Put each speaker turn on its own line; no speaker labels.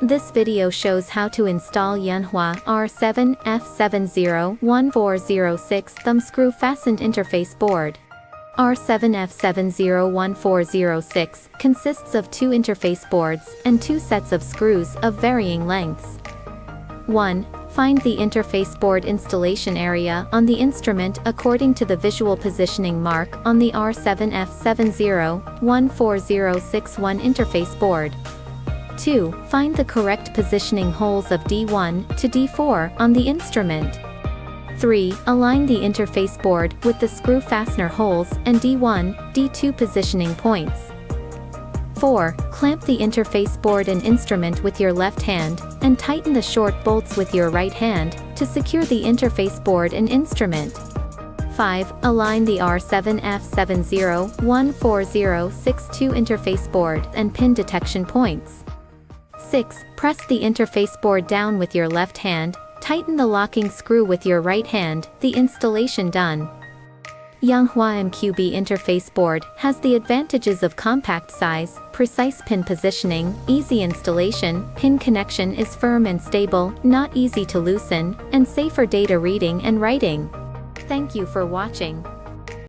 This video shows how to install Yanhua R7F701406 thumbscrew fastened interface board. R7F701406 consists of 2 interface boards and 2 sets of screws of varying lengths. 1. Find the interface board installation area on the instrument according to the visual positioning mark on the R7F701406 interface board. 2. Find the correct positioning holes of D1 to D4 on the instrument. 3. Align the interface board with the screw fastener holes and D1, D2 positioning points. 4. Clamp the interface board and instrument with your left hand, and tighten the short bolts with your right hand, to secure the interface board and instrument. 5. Align the R7F701406 interface board and pin detection points. 6. Press the interface board down with your left hand, tighten the locking screw with your right hand, the installation done. Yanhua MQB interface board has the advantages of compact size, precise pin positioning, easy installation, pin connection is firm and stable, not easy to loosen, and safe for data reading and writing. Thank you for watching.